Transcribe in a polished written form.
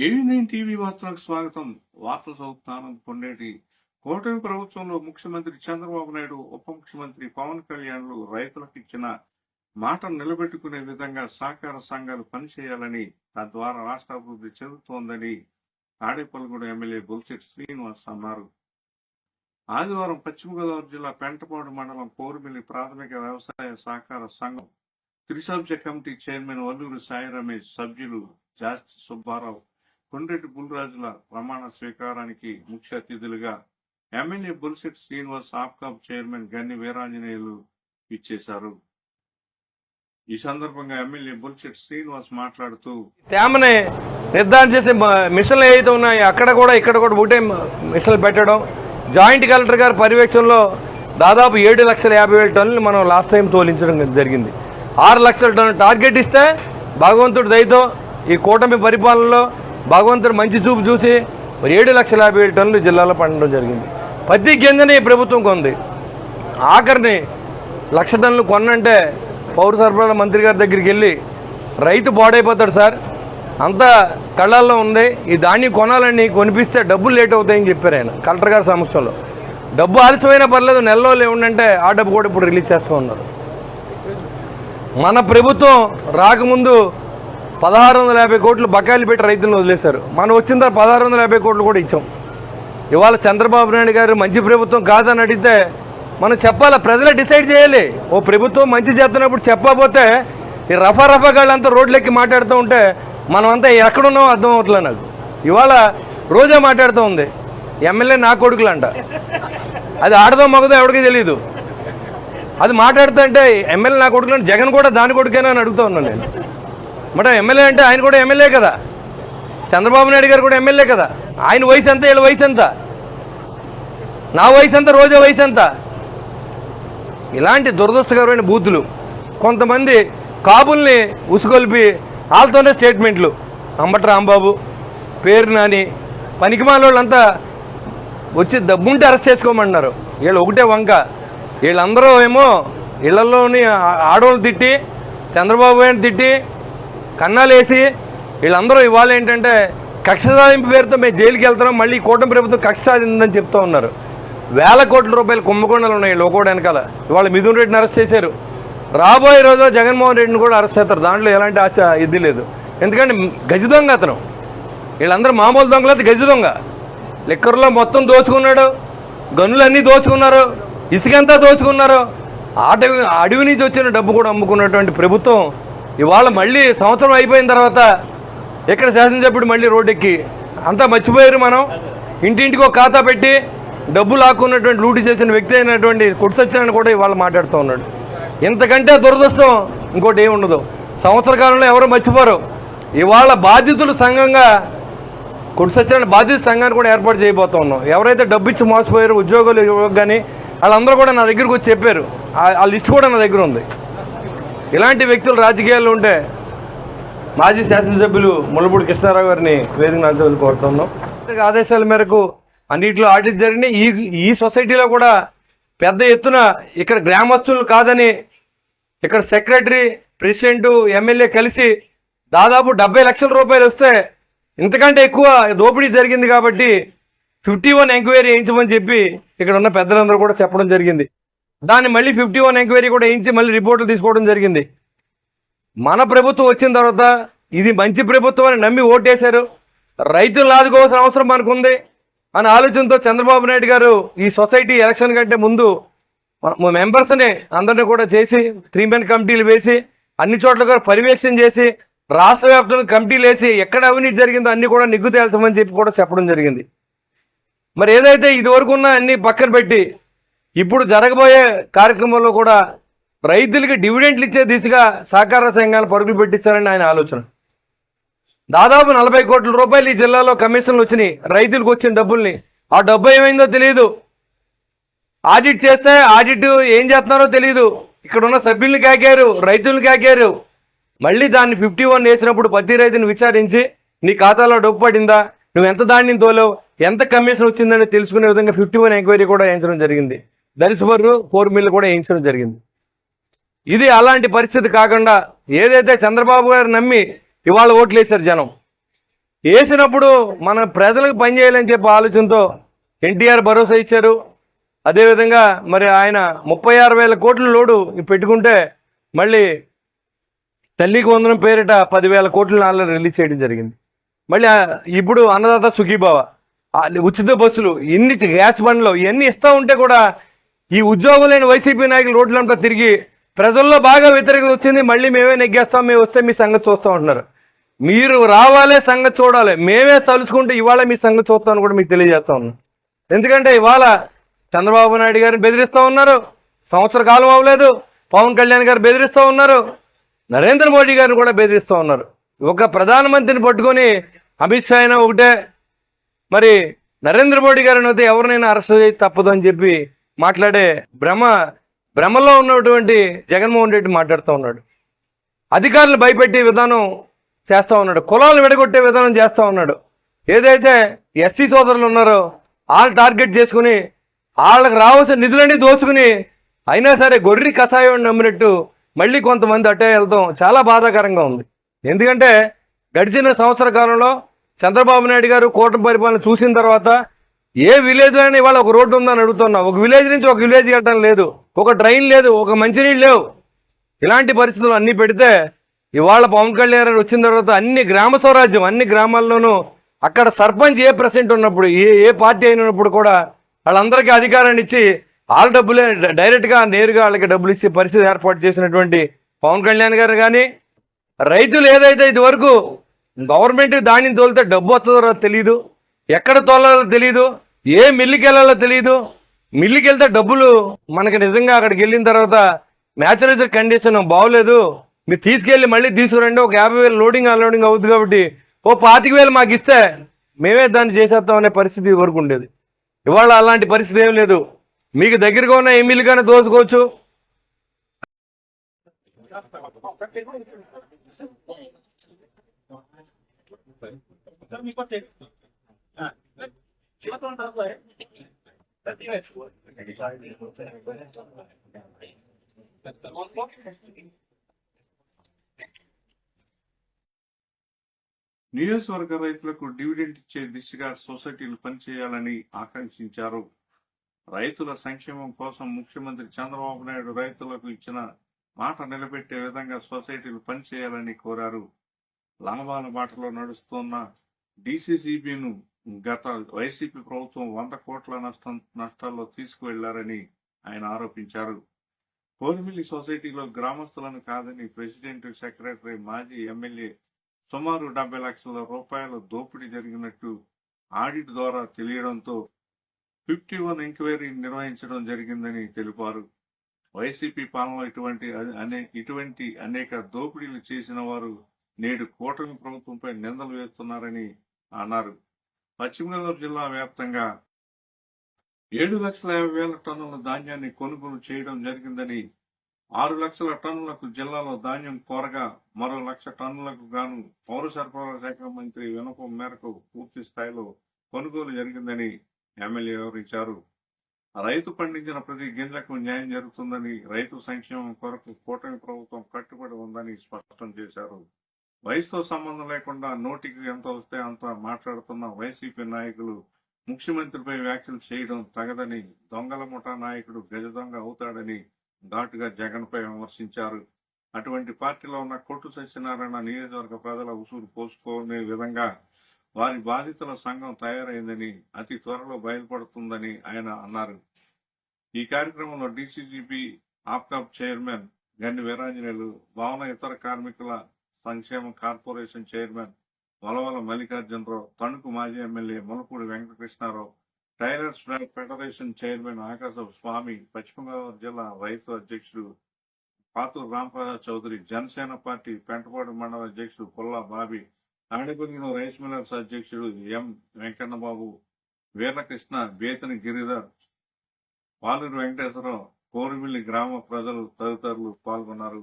ఏవి9 TV వార్తలకు స్వాగతం. వార్తలు చదువుతున్నాను కొండేటి. కూటమి ప్రభుత్వంలో ముఖ్యమంత్రి చంద్రబాబు నాయుడు, ఉప ముఖ్యమంత్రి పవన్ కళ్యాణ్లు రైతులకు ఇచ్చిన మాటను నిలబెట్టుకునే విధంగా సహకార సంఘాలు పనిచేయాలని, తద్వారా రాష్ట్ర అభివృద్ధి చెందుతోందని తాడేపల్లిగూడెం ఎమ్మెల్యే బొలిశెట్టి శ్రీనివాస్ అన్నారు. ఆదివారం పశ్చిమ గోదావరి జిల్లా పెంటపాడు మండలం కోరుమిల్లి ప్రాథమిక వ్యవసాయ సహకార సంఘం త్రిసభ్య కమిటీ చైర్మన్ వల్లూరి సాయి రమేష్, సభ్యులు జాస్తి సుబ్బారావు, కొండ్రెడ్డి బుల్రాజుల ప్రమాణ స్వీకారానికి ముఖ్య అతిథులుగా ఎమ్మెల్యే బొలిశెట్టి శ్రీనివాస్, ఆప్కాబ్ చైర్మన్ గన్ని వీరాంజనేయులు ఇచ్చేశారు. ఈ సందర్భంగా ఎమ్మెల్యే బొలిశెట్టి శ్రీనివాస్ మాట్లాడుతూ, తేమని నిర్ధారణ చేసే మిషన్లు ఏవైతే ఉన్నాయో అక్కడ కూడా ఇక్కడ కూడా ఒకటే మిషన్లు పెట్టడం, జాయింట్ కలెక్టర్ గారి పర్యవేక్షణలో దాదాపు 7,50,000 టన్నులు మనం లాస్ట్ టైం తోలించడం జరిగింది. 6 లక్షల టన్నులు టార్గెట్ ఇస్తే భగవంతుడి దయతో ఈ కూటమి పరిపాలనలో భగవంతుడు మంచి చూపు చూసి 7,50,000 టన్నులు జిల్లాలో పండడం జరిగింది. పత్తి గింజని ప్రభుత్వం కొంది. ఆఖరిని 1,00,000 టన్నులు కొన్నంటే పౌర సరఫరాల మంత్రి గారి దగ్గరికి వెళ్ళి రైతు పాడైపోతాడు సార్, అంతా కళ్ళల్లో ఉంది, ఈ ధాన్యం కొనాలని కొనిపిస్తే డబ్బులు లేట్ అవుతాయని చెప్పారు ఆయన కలెక్టర్ గారి సమక్షంలో. డబ్బు ఆలస్యమైనా పర్లేదు, నెలలో ఏముందంటే ఆ డబ్బు కూడా ఇప్పుడు రిలీజ్ చేస్తూ ఉన్నారు. మన ప్రభుత్వం రాకముందు 1,650 కోట్లు బకాయిలు పెట్టి రైతులను వదిలేశారు. మనం వచ్చిన తర్వాత 1,650 కోట్లు కూడా ఇచ్చాం. ఇవాళ చంద్రబాబు నాయుడు గారు మంచి ప్రభుత్వం కాదని అడిగితే మనం చెప్పాలి, ప్రజలే డిసైడ్ చేయాలి. ఓ ప్రభుత్వం మంచి చేస్తున్నప్పుడు చెప్పకపోతే ఈ రఫాగాళ్ళంతా రోడ్లెక్కి మాట్లాడుతూ ఉంటే మనమంతా ఎక్కడున్నామో అర్థం అవుతలే నాకు. ఇవాళ రోజా మాట్లాడుతూ ఉంది, ఎమ్మెల్యే నా కొడుకులు అంట. అది ఆడదో మగదో ఎవరికి తెలియదు. అది మాట్లాడుతుంటే ఎమ్మెల్యే నా కొడుకులు అంటే జగన్ కూడా దాని కొడుకేనా అని అడుగుతూ ఉన్నాను నేను. మరి ఎమ్మెల్యే అంటే ఆయన కూడా ఎమ్మెల్యే కదా, చంద్రబాబు నాయుడు గారు కూడా ఎమ్మెల్యే కదా. ఆయన వయసు ఎంత, వీళ్ళ వయసు ఎంత, నా వయసు ఎంత, రోజా వయసు ఎంత? ఇలాంటి దురదృష్టకరమైన బూతులు, కొంతమంది కాపుల్ని ఉసుగొల్పి వాళ్ళతోనే స్టేట్మెంట్లు, అంబటి రాంబాబు, పేరు నాని, పనికిమాల వాళ్ళంతా వచ్చి డబ్బుంటే అరెస్ట్ చేసుకోమన్నారు. వీళ్ళు ఒకటే వంక. వీళ్ళందరూ ఏమో ఇళ్లలోని ఆడవాళ్ళు తిట్టి, చంద్రబాబు గారిని తిట్టి, కన్నాలు వేసి, వీళ్ళందరూ ఇవాళ ఏంటంటే కక్ష సాధింపు పేరుతో మేము జైలుకి వెళ్తున్నాం, మళ్ళీ కూటమి ప్రభుత్వం కక్ష సాధిందని చెప్తూ ఉన్నారు. వేల కోట్ల రూపాయలు కుంభకోణాలు ఉన్నాయి లోకోడ వెనకాల. ఇవాళ మిథున్ రెడ్డిని అరెస్ట్ చేశారు. రాబోయే రోజు జగన్మోహన్ రెడ్డిని కూడా అరెస్ట్ చేస్తారు. దాంట్లో ఎలాంటి ఆశ ఇది లేదు. ఎందుకంటే గజ దొంగ అతను. వీళ్ళందరూ మామూలు దొంగలేదు, గజ దొంగ. లిక్కర్లో మొత్తం దోచుకున్నాడు, గనులన్నీ దోచుకున్నారు, ఇసుకంతా దోచుకున్నారు, అడవి నుంచి వచ్చిన డబ్బు కూడా అమ్ముకున్నటువంటి ప్రభుత్వం ఇవాళ మళ్ళీ సంవత్సరం అయిపోయిన తర్వాత ఇక్కడ శాసనసభ్యుడు మళ్ళీ రోడ్డెక్కి అంతా మర్చిపోయారు. మనం ఇంటింటికి ఒక ఖాతా పెట్టి డబ్బు లాక్కున్నటువంటి లూటీ చేసిన వ్యక్తి అయినటువంటి కొట్టు సత్యనారాయణ కూడా ఇవాళ మాట్లాడుతూ ఉన్నాడు. ఇంతకంటే దురదృష్టం ఇంకోటి ఏమి ఉండదు. సంవత్సర కాలంలో ఎవరు మర్చిపోరు. ఇవాళ బాధితుల సంఘంగా కొట్టు సత్యనారాయణ బాధిత సంఘాన్ని కూడా ఏర్పాటు చేయబోతూ ఉన్నాం. ఎవరైతే డబ్బు ఇచ్చి మోసపోయారో ఉద్యోగులు కానీ వాళ్ళందరూ కూడా నా దగ్గరకు వచ్చి చెప్పారు. ఆ లిస్ట్ కూడా నా దగ్గర ఉంది. ఇలాంటి వ్యక్తులు రాజకీయాల్లో ఉంటే మాజీ శాసనసభ్యులు ముల్లపూడి కృష్ణారావు గారిని వేదిక నాల్చవని కోరుతున్నాం. ఆదేశాల మేరకు అన్నింటిలో ఆడిట్ జరిగినాయి. ఈ సొసైటీలో కూడా పెద్ద ఎత్తున ఇక్కడ గ్రామస్తులు కాదని ఇక్కడ సెక్రటరీ, ప్రెసిడెంట్, ఎమ్మెల్యే కలిసి దాదాపు 70 లక్షల రూపాయలు వస్తే ఇంతకంటే ఎక్కువ దోపిడీ జరిగింది కాబట్టి 51 ఎంక్వైరీ వేయించమని చెప్పి ఇక్కడ ఉన్న పెద్దలందరూ కూడా చెప్పడం జరిగింది. దాన్ని మళ్ళీ 51 ఎంక్వైరీ కూడా వేయించి మళ్ళీ రిపోర్టులు తీసుకోవడం జరిగింది. మన ప్రభుత్వం వచ్చిన తర్వాత ఇది మంచి ప్రభుత్వం అని నమ్మి ఓటేశారు. రైతులను ఆదుకోవాల్సిన అవసరం మనకుంది అనే ఆలోచనతో చంద్రబాబు నాయుడు గారు ఈ సొసైటీ ఎలక్షన్ కంటే ముందు మెంబర్స్ని అందరినీ కూడా చేసి 3 మెన్ కమిటీలు వేసి అన్ని చోట్ల కూడా పర్యవేక్షణ చేసి రాష్ట్ర వ్యాప్తంగా కమిటీలు వేసి ఎక్కడ అవినీతి జరిగిందో అన్ని కూడా నిగ్గు తేల్చమని చెప్పి కూడా చెప్పడం జరిగింది. మరి ఏదైతే ఇదివరకు ఉన్న అన్ని పక్కన పెట్టి ఇప్పుడు జరగబోయే కార్యక్రమంలో కూడా రైతులకి డివిడెంట్లు ఇచ్చే దిశగా సహకార సంఘాలు పరుగులు పెట్టించాలని ఆయన ఆలోచన. దాదాపు 40 కోట్ల రూపాయలు ఈ జిల్లాలో కమిషన్లు వచ్చినాయి. రైతులకు వచ్చిన డబ్బుల్ని, ఆ డబ్బు ఏమైందో తెలియదు. ఆడిట్ చేస్తే ఆడిట్ ఏం చేస్తున్నారో తెలియదు. ఇక్కడ ఉన్న సభ్యుల్ని కాకారు, రైతుల్ని కాకారు. మళ్ళీ దాన్ని 51 వేసినప్పుడు ప్రతి రైతుని విచారించి నీ ఖాతాలో డబ్బు పడిందా, నువ్వు ఎంత ధాన్యం తోలేవు, ఎంత కమిషన్ వచ్చిందని తెలుసుకునే విధంగా 51 ఎంక్వైరీ కూడా వేయించడం జరిగింది. దరిసుబర్రు కోర్మిల్లు కూడా వేయించడం జరిగింది. ఇది అలాంటి పరిస్థితి కాకుండా ఏదైతే చంద్రబాబు గారు నమ్మి ఇవాళ ఓట్లు వేశారు జనం, వేసినప్పుడు మన ప్రజలకు పనిచేయాలని చెప్పి ఆలోచనతో ఎన్టీఆర్ భరోసా ఇచ్చారు. అదేవిధంగా మరి ఆయన 36,000 కోట్ల లోడు పెట్టుకుంటే మళ్ళీ తల్లికి వందనం పేరిట 10,000 కోట్ల నాలుగు రిలీజ్ చేయడం జరిగింది. మళ్ళీ ఇప్పుడు అన్నదాత సుఖీభావ, ఉచిత బస్సులు, ఇన్ని గ్యాస్ బండ్లు ఇవన్నీ ఇస్తూ ఉంటే కూడా ఈ ఉద్యోగులైన వైసీపీ నాయకులు రోడ్లంతా తిరిగి ప్రజల్లో బాగా వ్యతిరేకత వచ్చింది. మళ్ళీ మేమే నెగ్గేస్తాం, మేము వస్తే మీ సంగతి చూస్తూ ఉంటున్నారు. మీరు రావాలే, సంగతి చూడాలి. మేమే తలుచుకుంటే ఇవాళ మీ సంగతి చూస్తామని కూడా మీకు తెలియజేస్తా ఉన్నాం. ఎందుకంటే ఇవాళ చంద్రబాబు నాయుడు గారిని బెదిరిస్తూ ఉన్నారు, సంవత్సర కాలం అవ్వలేదు. పవన్ కళ్యాణ్ గారు బెదిరిస్తూ ఉన్నారు, నరేంద్ర మోడీ గారిని కూడా బెదిరిస్తూ ఉన్నారు. ఒక ప్రధానమంత్రిని పట్టుకొని అమిత్ షా అయినా ఒకటే, మరి నరేంద్ర మోడీ గారిని అయితే ఎవరినైనా అరెస్ట్ చేసి తప్పదు అని చెప్పి మాట్లాడే భ్రమలో ఉన్నటువంటి జగన్మోహన్ రెడ్డి మాట్లాడుతూ ఉన్నాడు. అధికారులు భయపెట్టే విధానం చేస్తూ ఉన్నాడు, కులాలను విడగొట్టే విధానం చేస్తూ ఉన్నాడు. ఏదైతే ఎస్సీ సోదరులు ఉన్నారో వాళ్ళు టార్గెట్ చేసుకుని వాళ్ళకి రావాల్సిన నిధులన్నీ దోచుకుని అయినా సరే గొర్రె కషాయం నమ్మినట్టు మళ్ళీ కొంతమంది అట్టే వెళ్తాం చాలా బాధాకరంగా ఉంది. ఎందుకంటే గడిచిన సంవత్సర కాలంలో చంద్రబాబు నాయుడు గారు కూటమి పరిపాలన చూసిన తర్వాత ఏ విలేజ్ అయినా ఇవాళ ఒక రోడ్డు ఉందని అడుగుతున్నా. ఒక విలేజ్ నుంచి ఒక విలేజ్ వెళ్ళడం లేదు, ఒక ట్రైన్ లేదు, ఒక మంచినీళ్ళు లేవు. ఇలాంటి పరిస్థితులు అన్నీ పెడితే ఇవాళ పవన్ కళ్యాణ్ గారు వచ్చిన తర్వాత అన్ని గ్రామ స్వరాజ్యం, అన్ని గ్రామాల్లోనూ అక్కడ సర్పంచ్ ఏ ప్రెసిడెంట్ ఉన్నప్పుడు ఏ పార్టీ అయినప్పుడు కూడా వాళ్ళందరికీ అధికారాన్ని ఇచ్చి వాళ్ళ డబ్బులే డైరెక్ట్గా నేరుగా వాళ్ళకి డబ్బులు ఇచ్చే పరిస్థితి ఏర్పాటు చేసినటువంటి పవన్ కళ్యాణ్ గారు కానీ, రైతులు ఏదైతే ఇది వరకు గవర్నమెంట్ ధాన్యం తోలితే డబ్బు వస్తుందో తెలియదు, ఎక్కడ తోలాలో తెలియదు, ఏ మిల్లుకి వెళ్ళాలో తెలియదు. మిల్లుకి వెళ్తే డబ్బులు మనకి నిజంగా అక్కడికి వెళ్ళిన తర్వాత మ్యాచరైజర్ కండిషన్ బాగోలేదు, మీరు తీసుకెళ్ళి మళ్ళీ తీసుకురండి, ఒక 50,000 లోడింగ్ అన్లోడింగ్ అవుతుంది కాబట్టి ఓ 25,000 మాకు ఇస్తే మేమే దాన్ని చేసేస్తాం అనే పరిస్థితి వరకు ఉండేది. ఇవాళ అలాంటి పరిస్థితి ఏం లేదు. మీకు దగ్గరగా ఉన్న ఎమ్మెల్యేగానే దోచుకోవచ్చు. నియోజకవర్గ రైతులకు డివిడెంట్ ఇచ్చే దిశగా సొసైటీలు పనిచేయాలని ఆకాంక్షించారు. రైతుల సంక్షేమం కోసం ముఖ్యమంత్రి చంద్రబాబు నాయుడు రైతులకు ఇచ్చిన మాట నిలబెట్టే విధంగా సొసైటీలు పనిచేయాలని కోరారు. లాభాల బాటలో నడుస్తున్న డిసిసిబిను గత వైసీపీ ప్రభుత్వం 100 కోట్ల నష్టాల్లో తీసుకువెళ్లారని ఆయన ఆరోపించారు. కోరిమిల్లి సొసైటీలో గ్రామస్తులను కాదని ప్రెసిడెంట్, సెక్రటరీ, మాజీ ఎమ్మెల్యే సుమారు 70 లక్షల రూపాయల దోపిడీ జరిగినట్టు ఆడిట్ ద్వారా తెలియడంతో 51 ఎంక్వైరీ నిర్వహించడం జరిగిందని తెలిపారు. వైసీపీ పాలనలో ఇటువంటి అనేక దోపిడీలు చేసిన వారు నేడు కూటమి ప్రభుత్వంపై నిందలు వేస్తున్నారని అన్నారు. పశ్చిమ గోదావరి జిల్లా వ్యాప్తంగా 7,50,000 టన్నుల ధాన్యాన్ని కొనుగోలు చేయడం జరిగిందని, 6 లక్షల టన్నులకు జిల్లాలో ధాన్యం కోరగా మరో 1,00,000 టన్నులకు గాను పౌర సరఫరాల శాఖ మంత్రి వినపం మేరకు పూర్తి స్థాయిలో కొనుగోలు జరిగిందని ఎమ్మెల్యే వివరించారు. రైతు పండించిన ప్రతి గింజకు న్యాయం జరుగుతుందని, రైతు సంక్షేమం కొరకు కూటమి ప్రభుత్వం కట్టుబడి ఉందని స్పష్టం చేశారు. వయసుతో సంబంధం లేకుండా నోటికి ఎంత వస్తే అంత మాట్లాడుతున్న వైసీపీ నాయకులు ముఖ్యమంత్రిపై వ్యాఖ్యలు చేయడం తగదని, దొంగల ముఠా నాయకుడు గజ దొంగ అవుతాడని ఘాటుగా జగన్ పై విమర్శించారు. అటువంటి పార్టీలో ఉన్న కొట్టు సత్యనారాయణ నియోజకవర్గ ప్రజల ఉసురు పోసుకునే విధంగా వారి బాధితుల సంఘం తయారైందని, అతి త్వరలో బయలుపడుతుందని ఆయన అన్నారు. ఈ కార్యక్రమంలో డిసిజిబి ఆప్కాబ్ చైర్మన్ గండి వీరాంజనేయులు, భవన ఇతర కార్మికుల సంక్షేమ కార్పొరేషన్ చైర్మన్ వలవల మల్లికార్జునరావు, తణుకు మాజీ MLA Mulapudi Venkatakrishna Rao, tailors federation chairman ఆకాశపు స్వామి, పశ్చిమ గోదావరి జిల్లా రైతు అధ్యక్షుడు పాతూరు రాంప్రసాద్ చౌదరి, జనసేన పార్టీ పెంటపాడు మండల అధ్యక్షుడు పుల్లా బాబీ, తాడేపల్లిలో రైస్ మిల్లర్స్ అధ్యక్షుడు ఎం వెంకన్నబాబు, వీరకృష్ణ, బేతని గిరిధర్, పాలూరు వెంకటేశ్వరరావు, కోరిమిల్లి గ్రామ ప్రజలు తదితరులు పాల్గొన్నారు.